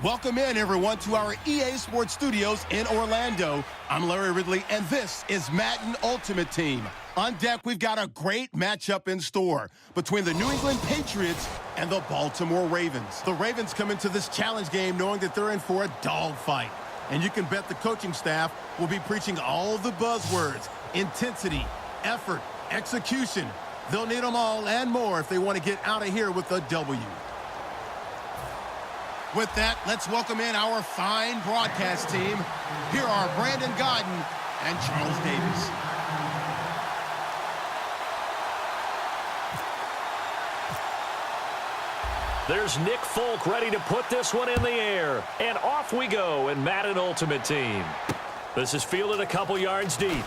Welcome in, everyone, to our EA Sports Studios in Orlando. I'm Larry Ridley, and this is Madden Ultimate Team. On deck, we've got a great matchup in store between the New England Patriots and the Baltimore Ravens. The Ravens come into this challenge game knowing that they're in for a dogfight. And you can bet the coaching staff will be preaching all the buzzwords: intensity, effort, execution. They'll need them all and more if they want to get out of here with a W. With that, let's welcome in our fine broadcast team. Here are Brandon Godden and Charles Davis. There's Nick Folk ready to put this one in the air. And off we go in Madden Ultimate Team. This is fielded a couple yards deep.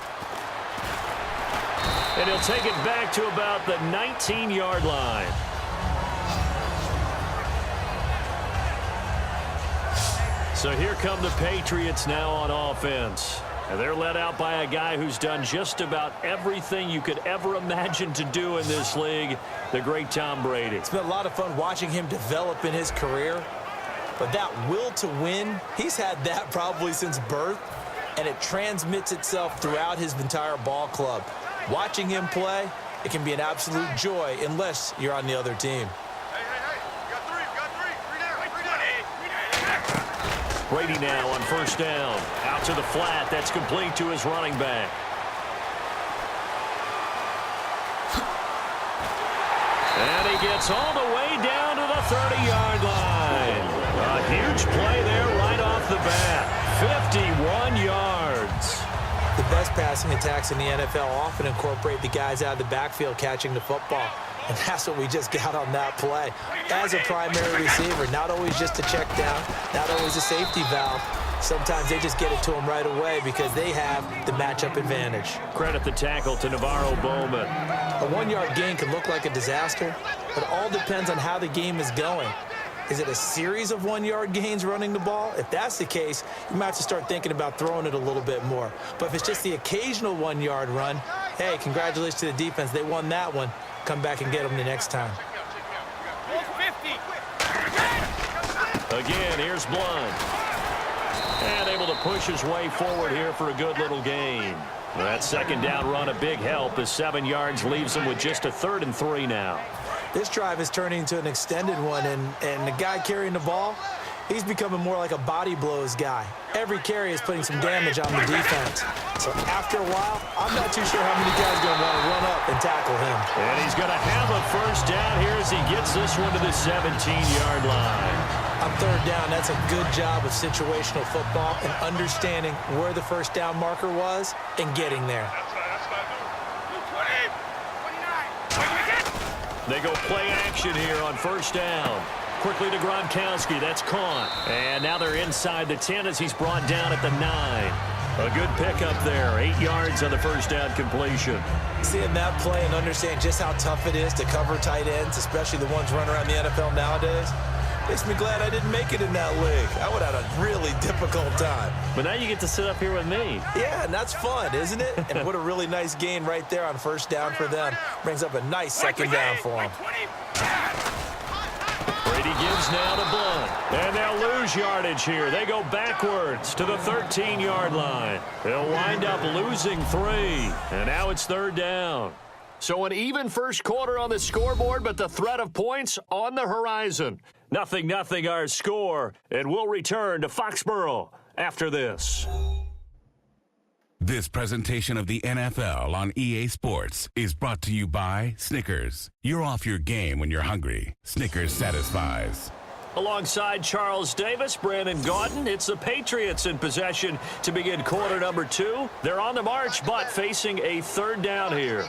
And he'll take it back to about the 19-yard line. So here come the Patriots now on offense. And they're led out by a guy who's done just about everything you could ever imagine to do in this league, the great Tom Brady. It's been a lot of fun watching him develop in his career. But that will to win, he's had that probably since birth, and it transmits itself throughout his entire ball club. Watching him play, it can be an absolute joy unless you're on the other team. Brady now on first down. Out to the flat. That's complete to his running back. And he gets all the way down to the 30-yard line. A huge play there right off the bat. 51 yards. The best passing attacks in the NFL often incorporate the guys out of the backfield catching the football. And that's what we just got on that play. As a primary receiver, not always just a check down, not always a safety valve. Sometimes they just get it to him right away because they have the matchup advantage. Credit the tackle to Navarro Bowman. A one-yard gain can look like a disaster, but it all depends on how the game is going. Is it a series of one-yard gains running the ball? If that's the case, you might have to start thinking about throwing it a little bit more. But if it's just the occasional one-yard run, hey, congratulations to the defense. They won that one. Come back and get them the next time. Again, here's Blunt. And able to push his way forward here for a good little gain. That second down run, a big help. The 7 yards leaves him with just a 3rd and 3 now. This drive is turning into an extended one, and the guy carrying the ball, he's becoming more like a body blows guy. Every carry is putting some damage on the defense. So after a while, I'm not too sure how many guys are going to want to run up and tackle him. And he's going to have a first down here as he gets this one to the 17-yard line. On third down, that's a good job of situational football and understanding where the first down marker was and getting there. They go play action here on first down. Quickly to Gronkowski. That's caught. And now they're inside the 10 as he's brought down at the 9. A good pickup there. 8 yards on the first down completion. Seeing that play and understand just how tough it is to cover tight ends, especially the ones running around the NFL nowadays, makes me glad I didn't make it in that league. I would have had a really difficult time. But now you get to sit up here with me. Yeah, and that's fun, isn't it? And what a really nice gain right there on first down for them. Brings up a nice second down for them. Brady gives now to Blunt. And they'll lose yardage here. They go backwards to the 13-yard line. They'll wind up losing 3. And now it's third down. So an even first quarter on the scoreboard, but the threat of points on the horizon. 0-0 our score, and we'll return to Foxborough after this. This presentation of the NFL on EA Sports is brought to you by Snickers. You're off your game when you're hungry. Snickers satisfies. Alongside Charles Davis, Brandon Godden, it's the Patriots in possession to begin quarter number 2. They're on the march, but facing a third down here.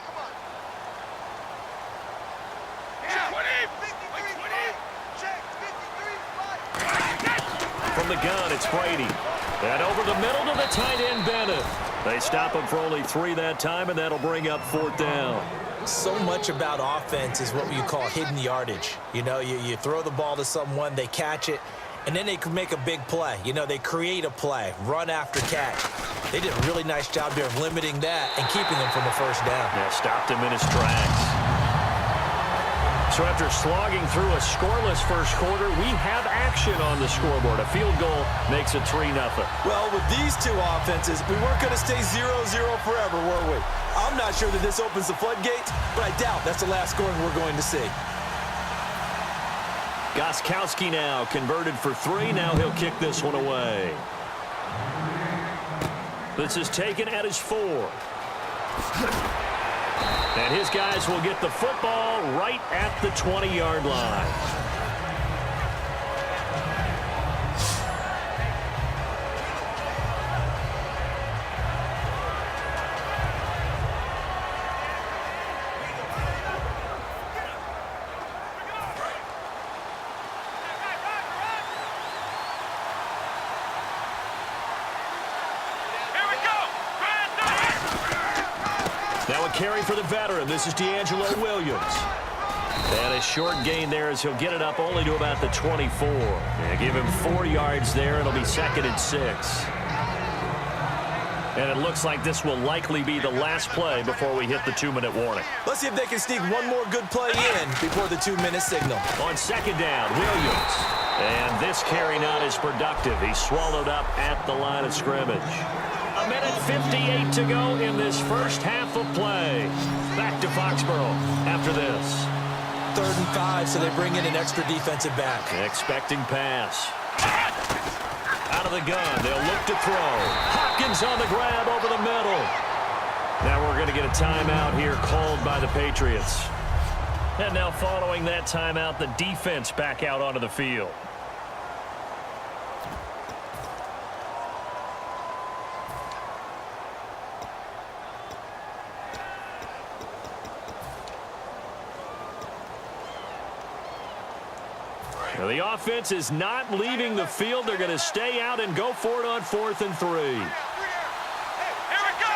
From the gun, it's Brady. And over the middle to the tight end, Bennett. They stop him for only 3 that time, and that'll bring up 4th down. So much about offense is what you call hidden yardage. You know, you throw the ball to someone, they catch it, and then they can make a big play. You know, they create a play, run after catch. They did a really nice job there of limiting that and keeping him from the first down. Yeah, stopped him in his tracks. So after slogging through a scoreless first quarter, we have action on the scoreboard. A field goal makes it 3-0. Well, with these two offenses, we weren't going to stay 0-0 forever, were we? I'm not sure that this opens the floodgates, but I doubt that's the last scoring we're going to see. Gostkowski now converted for 3. Now he'll kick this one away. This is taken at his 4. And his guys will get the football right at the 20-yard line. Now a carry for the veteran. This is D'Angelo Williams. And a short gain there as he'll get it up only to about the 24. And give him 4 yards there. It'll be 2nd and 6. And it looks like this will likely be the last play before we hit the 2-minute warning. Let's see if they can sneak one more good play in before the 2-minute signal. On 2nd down, Williams. And this carry not as productive. He's swallowed up at the line of scrimmage. 1:58 to go in this first half of play. Back to Foxborough after this. 3rd and 5, so they bring in an extra defensive back. Expecting pass. Out of the gun, they'll look to throw. Hopkins on the grab over the middle. Now we're going to get a timeout here called by the Patriots. And now following that timeout, the defense back out onto the field. Now the offense is not leaving the field. They're going to stay out and go for it on 4th and 3. Here we go.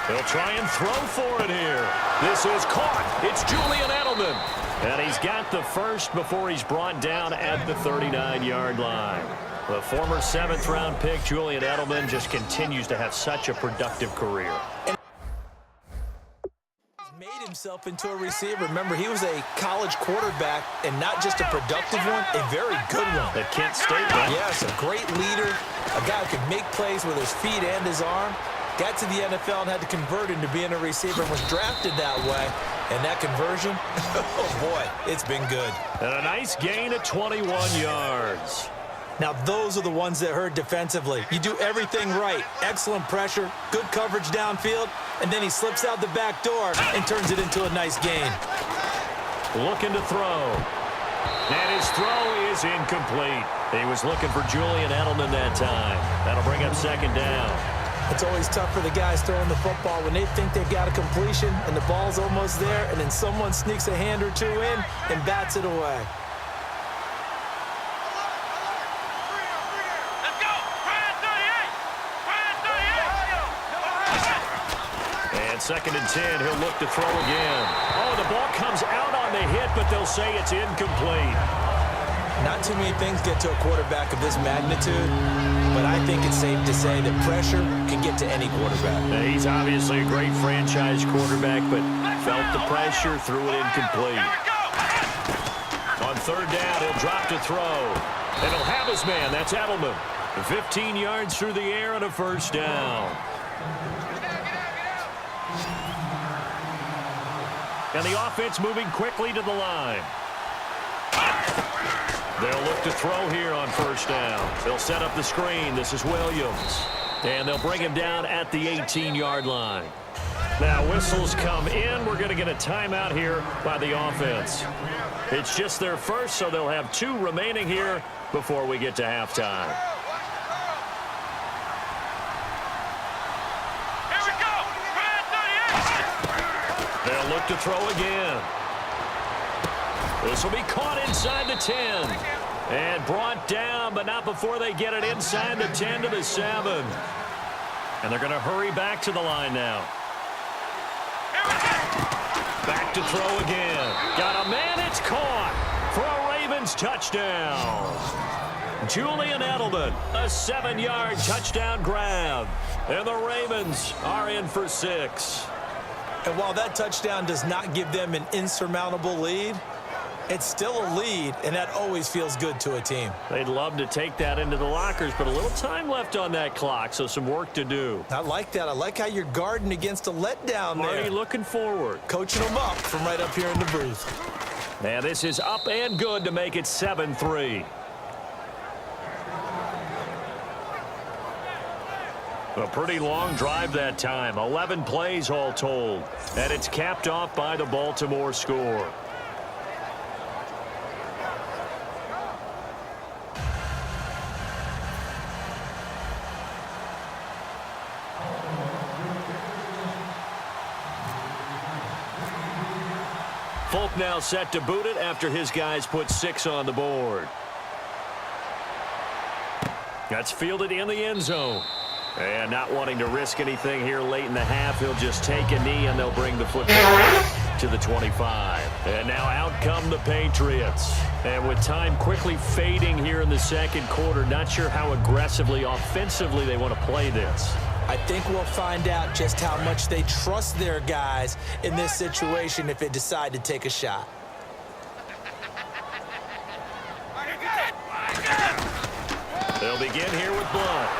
They'll try and throw for it here. This is caught. It's Julian Edelman. And he's got the first before he's brought down at the 39-yard line. The former 7th-round pick, Julian Edelman, just continues to have such a productive career. Made himself into a receiver. Remember, he was a college quarterback, and not just a productive one, a very good one. At Kent State, right? Yes, a great leader, a guy who could make plays with his feet and his arm. Got to the NFL and had to convert into being a receiver and was drafted that way. And that conversion, oh boy, it's been good. And a nice gain of 21 yards. Now, those are the ones that hurt defensively. You do everything right. Excellent pressure, good coverage downfield, and then he slips out the back door and turns it into a nice gain. Looking to throw. And his throw is incomplete. He was looking for Julian Edelman that time. That'll bring up 2nd down. It's always tough for the guys throwing the football when they think they've got a completion and the ball's almost there, and then someone sneaks a hand or two in and bats it away. And 2nd and 10, he'll look to throw again. Oh, the ball comes out on the hit, but they'll say it's incomplete. Not too many things get to a quarterback of this magnitude, but I think it's safe to say that pressure can get to any quarterback. Now, he's obviously a great franchise quarterback, but felt the pressure, threw it incomplete. On 3rd down, he'll drop to throw. And he'll have his man. That's Edelman. 15 yards through the air and a 1st down. And the offense moving quickly to the line. They'll look to throw here on 1st down. They'll set up the screen. This is Williams. And they'll bring him down at the 18-yard line. Now whistles come in. We're going to get a timeout here by the offense. It's just their first, so they'll have 2 remaining here before we get to halftime. They'll look to throw again. This will be caught inside the 10. And brought down, but not before they get it inside the 10 to the 7. And they're going to hurry back to the line now. Back to throw again. Got a man, it's caught for a Ravens touchdown. Julian Edelman, a 7-yard touchdown grab. And the Ravens are in for 6. And while that touchdown does not give them an insurmountable lead, it's still a lead, and that always feels good to a team. They'd love to take that into the lockers, but a little time left on that clock, so some work to do. I like that. I like how you're guarding against a letdown Marty there. looking forward. Coaching them up from right up here in the booth. And this is up and good to make it 7-3. A pretty long drive that time. 11 plays all told. And it's capped off by the Baltimore score. Folk now set to boot it after his guys put 6 on the board. That's fielded in the end zone. And not wanting to risk anything here late in the half, he'll just take a knee and they'll bring the football to the 25. And now out come the Patriots. And with time quickly fading here in the second quarter, not sure how aggressively, offensively they want to play this. I think we'll find out just how much they trust their guys in this situation if they decide to take a shot. They'll begin here with Blunt.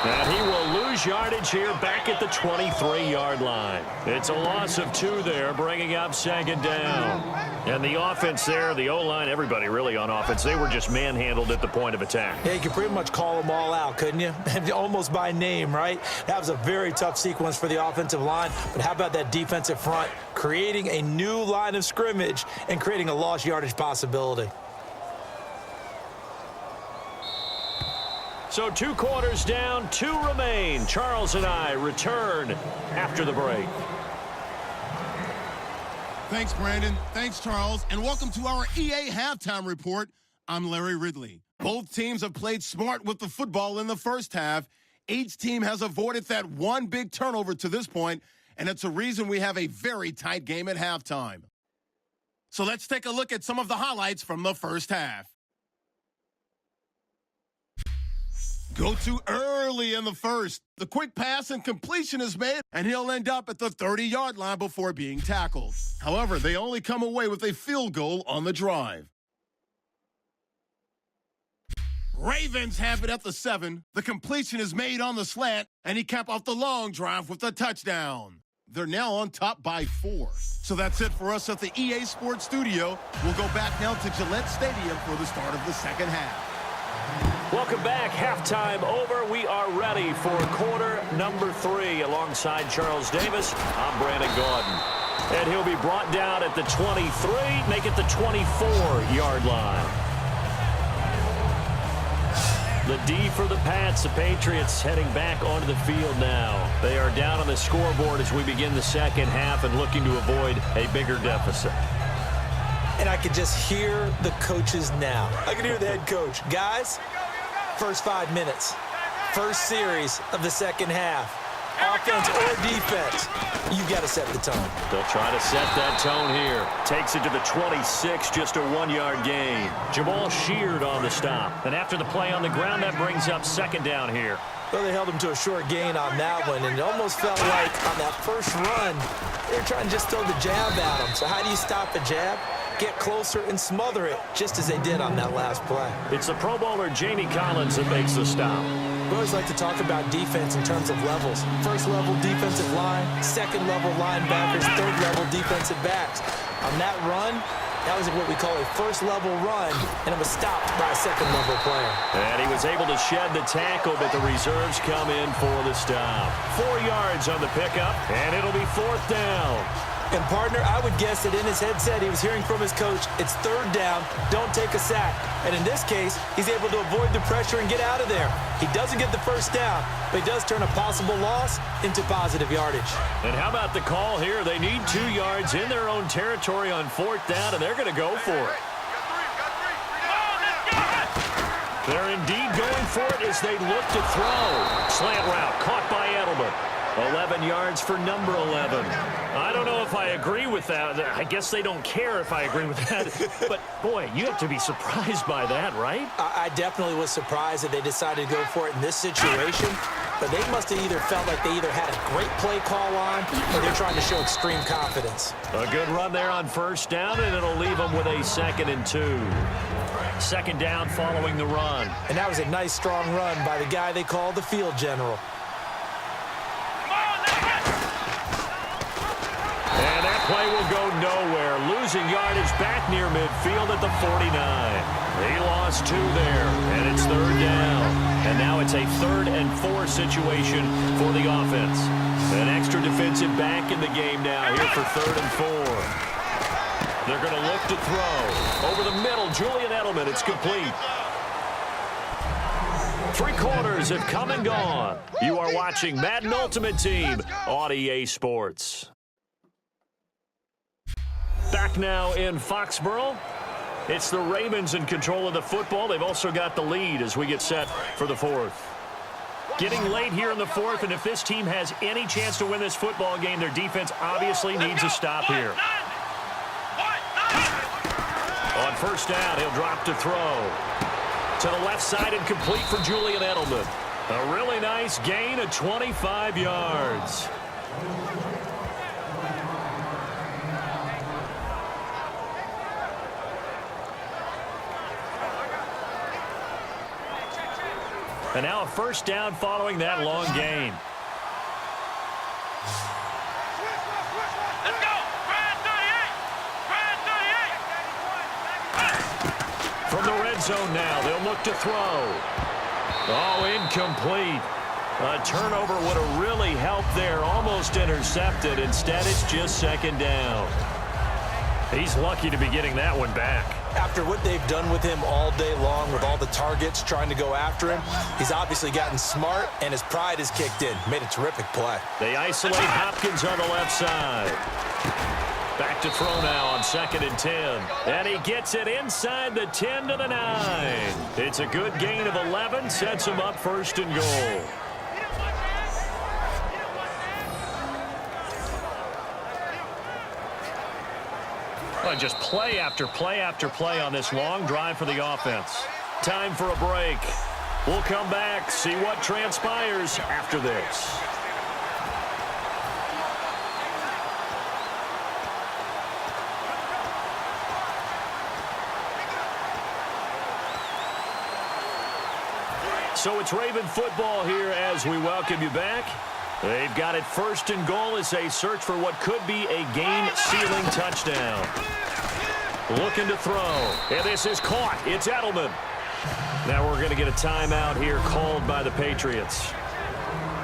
And he will lose yardage here back at the 23-yard line. It's a loss of 2 there, bringing up second down. And the offense there, the O-line, everybody really on offense, they were just manhandled at the point of attack. Yeah, you could pretty much call them all out, couldn't you? Almost by name, right? That was a very tough sequence for the offensive line. But how about that defensive front creating a new line of scrimmage and creating a lost yardage possibility? So 2 quarters down, 2 remain. Charles and I return after the break. Thanks, Brandon. Thanks, Charles. And welcome to our EA Halftime Report. I'm Larry Ridley. Both teams have played smart with the football in the first half. Each team has avoided that one big turnover to this point, and it's a reason we have a very tight game at halftime. So let's take a look at some of the highlights from the first half. Go too early in the first. The quick pass and completion is made, and he'll end up at the 30-yard line before being tackled. However, they only come away with a field goal on the drive. Ravens have it at the 7. The completion is made on the slant, and he capped off the long drive with a touchdown. They're now on top by 4. So that's it for us at the EA Sports Studio. We'll go back now to Gillette Stadium for the start of the second half. Welcome back. Halftime over. We are ready for quarter number 3. Alongside Charles Davis, I'm Brandon Gordon. And he'll be brought down at the 23, make it the 24-yard line. The D for the Pats. The Patriots heading back onto the field now. They are down on the scoreboard as we begin the second half and looking to avoid a bigger deficit. And I could just hear the coaches now. I can hear the head coach. Guys, first 5 minutes, first series of the second half. Offense or defense, you got to set the tone. They'll try to set that tone here. Takes it to the 26, just a 1-yard gain. Jamal Sheard on the stop. And after the play on the ground, that brings up second down here. Well, they held him to a short gain on that one, and it almost felt like on that first run, they were trying to just throw the jab at him. So how do you stop a jab? Get closer and smother it, just as they did on that last play. It's the Pro Bowler Jamie Collins that makes the stop. We always like to talk about defense in terms of levels. First level defensive line, second level linebackers, third level defensive backs. On that run, that was what we call a first level run, and it was stopped by a second level player. And he was able to shed the tackle, but the reserves come in for the stop. 4 yards on the pickup, and it'll be 4th down. And, partner, I would guess that in his headset he was hearing from his coach, it's 3rd down, don't take a sack. And in this case, he's able to avoid the pressure and get out of there. He doesn't get the first down, but he does turn a possible loss into positive yardage. And how about the call here? They need 2 yards in their own territory on 4th down, and they're going to go for it. They're indeed going for it as they look to throw. Slant route caught by Edelman. 11 yards for number 11. I don't know if I agree with that. I guess they don't care if I agree with that. But, boy, you have to be surprised by that, right? I definitely was surprised that they decided to go for it in this situation. But they must have either felt like they either had a great play call on or they're trying to show extreme confidence. A good run there on first down, and it'll leave them with a 2nd and 2. 2nd down following the run. And that was a nice, strong run by the guy they call the field general. And that play will go nowhere. Losing yardage back near midfield at the 49. He lost 2 there, and it's 3rd down. And now it's a 3rd and 4 situation for the offense. An extra defensive back in the game now here for 3rd and 4. They're going to look to throw. Over the middle, Julian Edelman. It's complete. 3 quarters have come and gone. You are watching Madden Ultimate Team on EA Sports. Back now in Foxborough. It's the Ravens in control of the football. They've also got the lead as we get set for the 4th. Getting late here in the 4th, and if this team has any chance to win this football game, their defense obviously needs a stop here. On first down, he'll drop to throw. To the left side and complete for Julian Edelman. A really nice gain of 25 yards. And now a first down following that long gain. Let's go! Brad 38! Brad 38! From the red zone now, they'll look to throw. Oh, incomplete. A turnover would have really helped there. Almost intercepted. Instead, it's just 2nd down. He's lucky to be getting that one back. After what they've done with him all day long with all the targets trying to go after him, he's obviously gotten smart, and his pride has kicked in. Made a terrific play. They isolate Hopkins on the left side. Back to throw now on 2nd and 10. And he gets it inside the 10 to the 9. It's a good gain of 11. Sets him up 1st and goal. Well, just play after play after play on this long drive for the offense. Time for a break. We'll come back, see what transpires after this. So it's Raven football here as we welcome you back. They've got it 1st and goal as they search for what could be a game-sealing touchdown. Looking to throw. And this is caught. It's Edelman. Now we're going to get a timeout here called by the Patriots.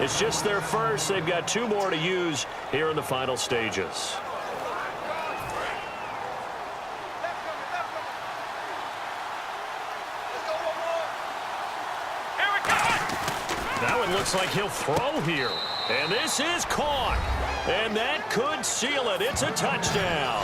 It's just their first. They've got 2 more to use here in the final stages. That one looks like he'll throw here. And this is caught. And that could seal it. It's a touchdown.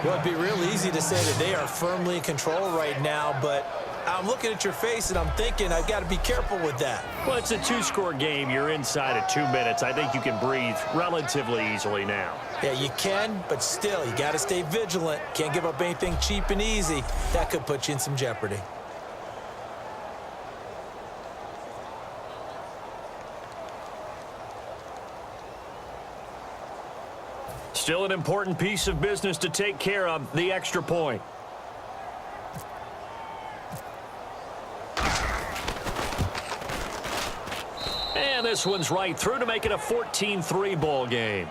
Well, it'd be real easy to say that they are firmly in control right now, but I'm looking at your face and I'm thinking I've got to be careful with that. Well, it's a 2-score game. You're inside of 2 minutes. I think you can breathe relatively easily now. Yeah, you can, but still, you got to stay vigilant. Can't give up anything cheap and easy. That could put you in some jeopardy. Still an important piece of business to take care of, the extra point. And this one's right through to make it a 14-3 ball game.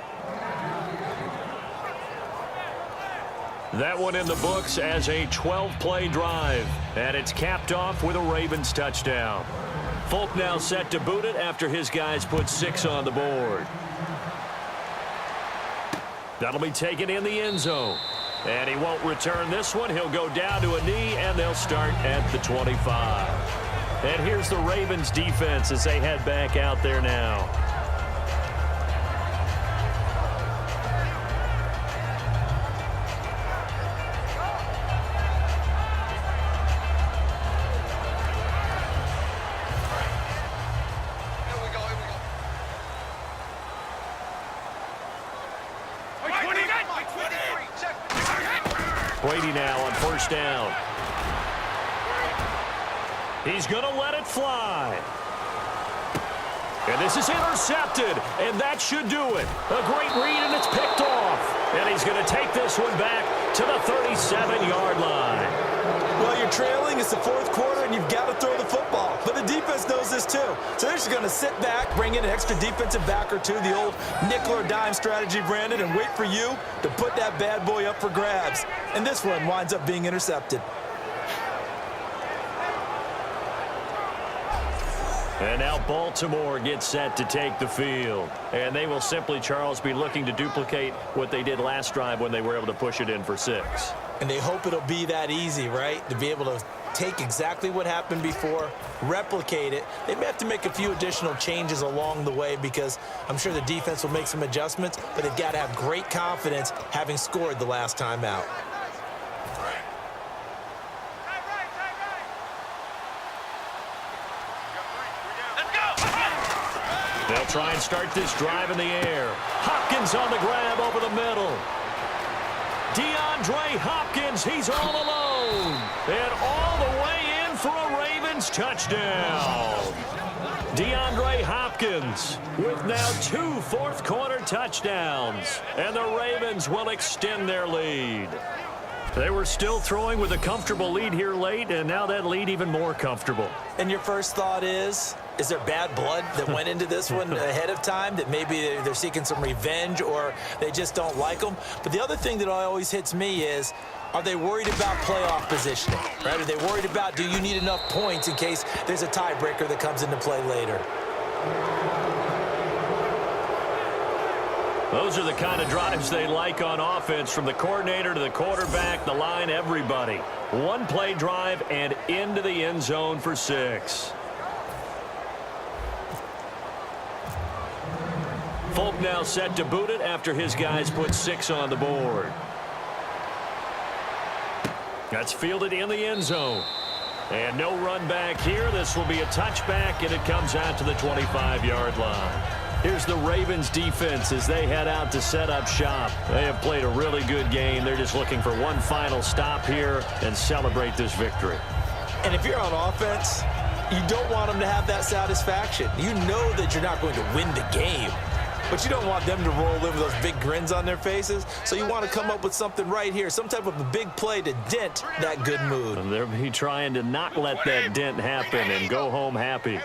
That one in the books as a 12-play drive. And it's capped off with a Ravens touchdown. Folk now set to boot it after his guys put 6 on the board. That'll be taken in the end zone. And he won't return this one. He'll go down to a knee, and they'll start at the 25. And here's the Ravens defense as they head back out there now. Brady now on first down. He's going to let it fly. And this is intercepted, and that should do it. A great read, and it's picked off. And he's going to take this one back to the 37-yard line. Well, you're trailing. It's the fourth quarter, and you've got to throw the football. But the defense knows this, too. So they're just going to sit back, bring in an extra defensive back or two, the old nickel or dime strategy, Brandon, and wait for you to put that bad boy up for grabs. And this one winds up being intercepted. And now Baltimore gets set to take the field. And they will simply, Charles, be looking to duplicate what they did last drive when they were able to push it in for 6. And they hope it'll be that easy, right? To be able to take exactly what happened before, replicate it. They may have to make a few additional changes along the way because I'm sure the defense will make some adjustments, but they've got to have great confidence having scored the last time out. They'll try and start this drive in the air. Hopkins on the grab over the middle. DeAndre Hopkins, he's all alone. And all the way in for a Ravens touchdown. DeAndre Hopkins with now 2 fourth-quarter touchdowns. And the Ravens will extend their lead. They were still throwing with a comfortable lead here late, and now that lead even more comfortable. And your first thought is there bad blood that went into this one ahead of time, that maybe they're seeking some revenge or they just don't like them? But the other thing that always hits me is, are they worried about playoff positioning, right? Are they worried about, do you need enough points in case there's a tiebreaker that comes into play later? Those are the kind of drives they like on offense, from the coordinator to the quarterback, the line, everybody. One-play drive and into the end zone for 6. Folk now set to boot it after his guys put 6 on the board. That's fielded in the end zone. And no run back here. This will be a touchback, and it comes out to the 25-yard line. Here's the Ravens defense as they head out to set up shop. They have played a really good game. They're just looking for one final stop here and celebrate this victory. And if you're on offense, you don't want them to have that satisfaction. You know that you're not going to win the game, but you don't want them to roll in with those big grins on their faces. So you want to come up with something right here, some type of a big play to dent that good mood. And they'll be trying to not let that dent happen and go home happy.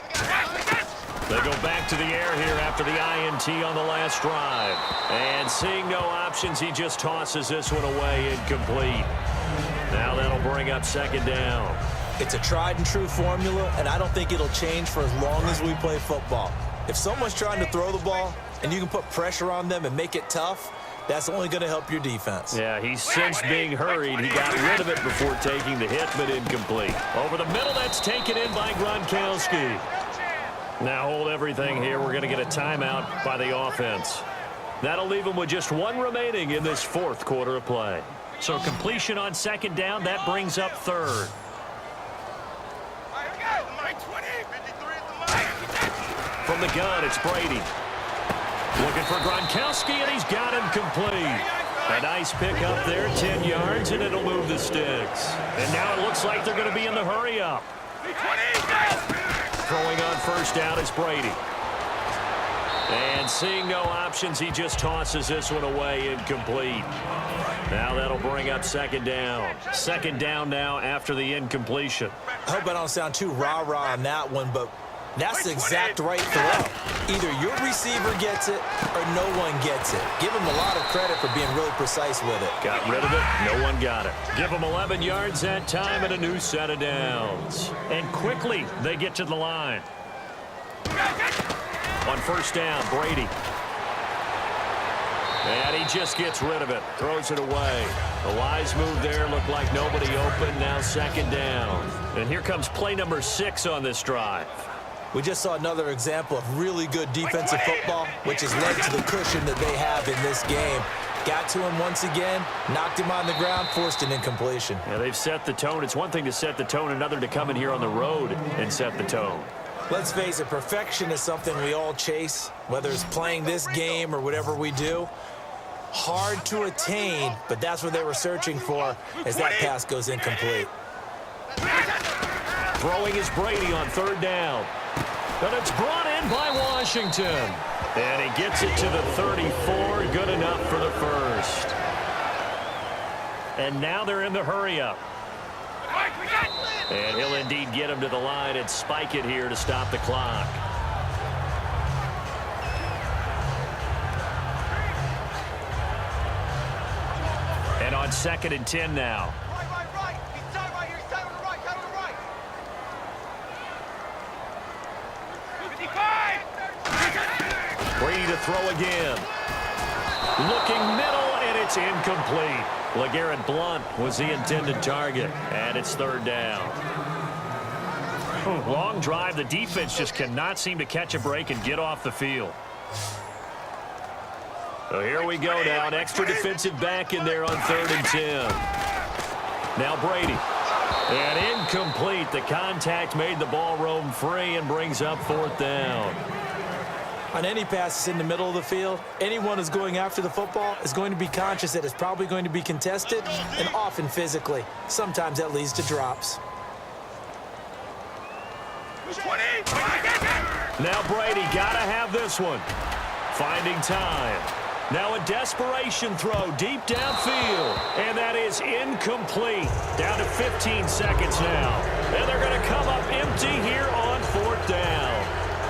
They go back to the air here after the INT on the last drive. And seeing no options, he just tosses this one away, incomplete. Now that'll bring up second down. It's a tried and true formula, and I don't think it'll change for as long as we play football. If someone's trying to throw the ball and you can put pressure on them and make it tough, that's only going to help your defense. Yeah, he's since being hurried. He got rid of it before taking the hit, but incomplete. Over the middle, that's taken in by Gronkowski. Now hold everything here. We're going to get a timeout by the offense. That'll leave them with just 1 remaining in this fourth quarter of play. So completion on second down, that brings up third. From the gun, it's Brady. Looking for Gronkowski, and he's got him complete. A nice pick up there, 10 yards, and it'll move the sticks. And now it looks like they're going to be in the hurry-up. Throwing on first down is Brady. And seeing no options, he just tosses this one away, incomplete. Now that'll bring up second down. Second down now after the incompletion. I hope I don't sound too rah-rah on that one, but that's the exact right throw. Either your receiver gets it or no one gets it. Give him a lot of credit for being really precise with it. Got rid of it. No one got it. Give him 11 yards that time and a new set of downs. And quickly they get to the line. On first down, Brady. And he just gets rid of it. Throws it away. A wise move there. Looked like nobody open. Now second down. And here comes play number 6 on this drive. We just saw another example of really good defensive football, which has led to the cushion that they have in this game. Got to him once again, knocked him on the ground, forced an incompletion. Yeah, they've set the tone. It's one thing to set the tone, another to come in here on the road and set the tone. Let's face it, perfection is something we all chase, whether it's playing this game or whatever we do. Hard to attain, but that's what they were searching for as that pass goes incomplete. Throwing is Brady on third down. And it's brought in by Washington. And he gets it to the 34. Good enough for the first. And now they're in the hurry-up. And he'll indeed get him to the line and spike it here to stop the clock. And on 2nd and 10 now. Right. He's tight right here. He's tight on the right. Tight on the right. 55. Brady to throw again. Looking middle, and it's incomplete. LeGarrette Blount was the intended target, and it's 3rd down. Long drive. The defense just cannot seem to catch a break and get off the field. So here we go now. An extra defensive back in there on 3rd and 10. Now Brady. And incomplete. The contact made the ball roam free and brings up 4th down. On any passes in the middle of the field, anyone who's going after the football is going to be conscious that it's probably going to be contested and often physically. Sometimes that leads to drops. Now Brady got to have this one. Finding time. Now a desperation throw deep downfield. And that is incomplete. Down to 15 seconds now. And they're going to come up empty here on 4th down.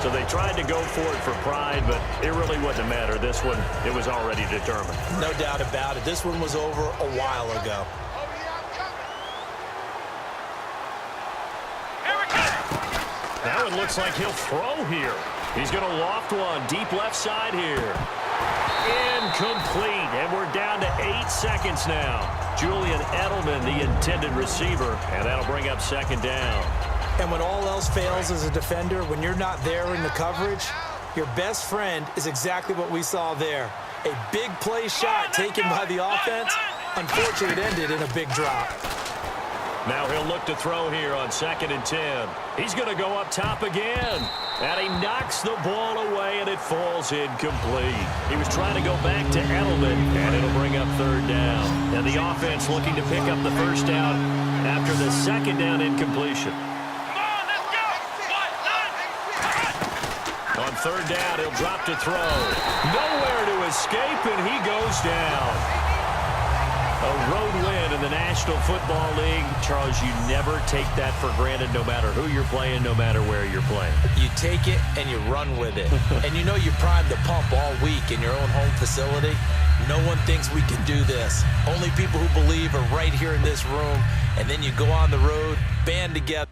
So they tried to go for it for pride, but it really wouldn't matter. This one, it was already determined. No doubt about it. This one was over a while ago. Now it looks like he'll throw here. He's going to loft one deep left side here. Incomplete, and we're down to 8 seconds now. Julian Edelman, the intended receiver, and that'll bring up 2nd down. And when all else fails as a defender, when you're not there in the coverage, your best friend is exactly what we saw there. A big play shot taken by the offense. Unfortunately, it ended in a big drop. Now he'll look to throw here on 2nd and 10. He's going to go up top again. And he knocks the ball away, and it falls incomplete. He was trying to go back to Edelman, and it'll bring up 3rd down. And the offense looking to pick up the 1st down after the 2nd down incompletion. On 3rd down, he'll drop to throw. Nowhere to escape, and he goes down. A road win in the National Football League. Charles, you never take that for granted, no matter who you're playing, no matter where you're playing. You take it and you run with it. And you know you primed the pump all week in your own home facility. No one thinks we can do this. Only people who believe are right here in this room. And then you go on the road, band together.